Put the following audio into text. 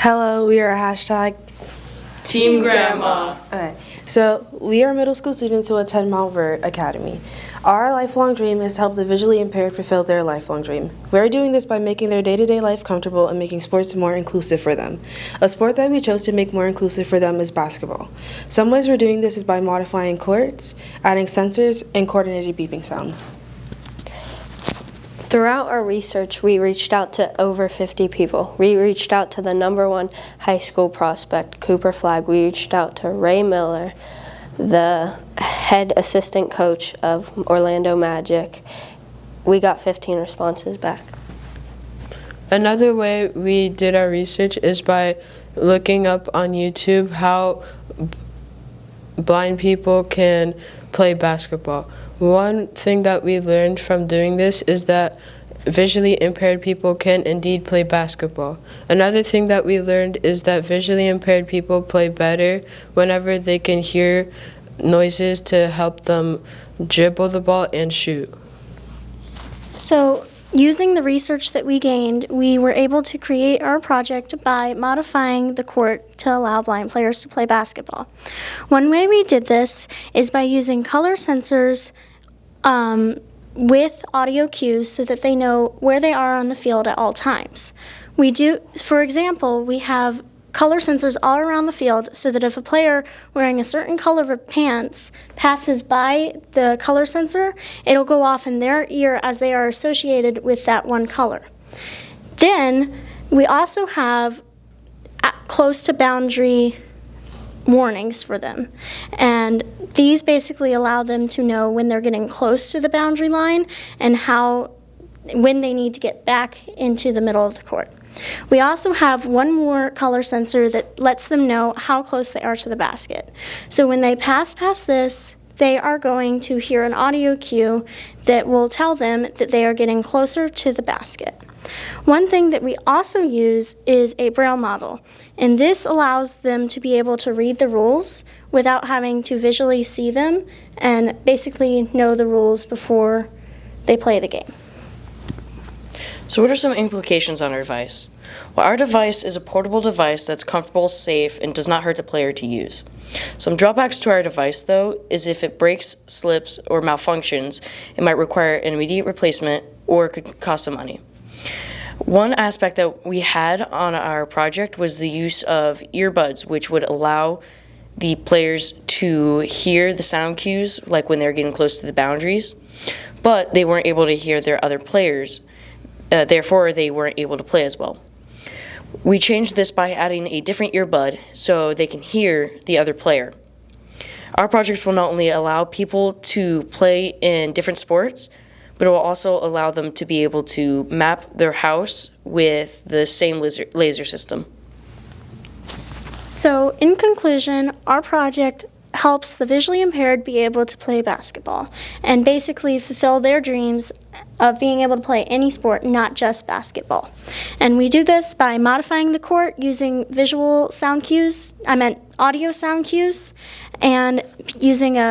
Hello, we are hashtag Team Grandma. Okay, so we are middle school students who attend Montverde Academy. Our lifelong dream is to help the visually impaired fulfill their lifelong dream. We're doing this by making their day-to-day life comfortable and making sports more inclusive for them. A sport that we chose to make more inclusive for them is basketball. Some ways we're doing this is by modifying courts, adding sensors, and coordinated beeping sounds. Throughout our research, we reached out to over 50 people. We reached out to the #1 high school prospect, Cooper Flagg. We reached out to Ray Miller, the head assistant coach of Orlando Magic. We got 15 responses back. Another way we did our research is by looking up on YouTube how blind people can play basketball. One thing that we learned from doing this is that visually impaired people can indeed play basketball. Another thing that we learned is that visually impaired people play better whenever they can hear noises to help them dribble the ball and shoot. So, using the research that we gained, we were able to create our project by modifying the court to allow blind players to play basketball. One way we did this is by using color sensors with audio cues so that they know where they are on the field at all times. For example, we have color sensors all around the field so that if a player wearing a certain color of pants passes by the color sensor, it'll go off in their ear as they are associated with that one color. Then we also have close to boundary warnings for them, and these basically allow them to know when they're getting close to the boundary line and when they need to get back into the middle of the court. We also have one more color sensor that lets them know how close they are to the basket. So when they pass past this, they are going to hear an audio cue that will tell them that they are getting closer to the basket. One thing that we also use is a Braille model, and this allows them to be able to read the rules without having to visually see them and basically know the rules before they play the game. So what are some implications on our device? Well, our device is a portable device that's comfortable, safe, and does not hurt the player to use. Some drawbacks to our device, though, is if it breaks, slips, or malfunctions, it might require an immediate replacement or could cost some money. One aspect that we had on our project was the use of earbuds, which would allow the players to hear the sound cues, like when they're getting close to the boundaries, but they weren't able to hear their other players. Therefore, they weren't able to play as well. We changed this by adding a different earbud so they can hear the other player. Our projects will not only allow people to play in different sports, but it will also allow them to be able to map their house with the same laser system. So, in conclusion, our project helps the visually impaired be able to play basketball and basically fulfill their dreams of being able to play any sport, not just basketball. And we do this by modifying the court using audio sound cues, and using a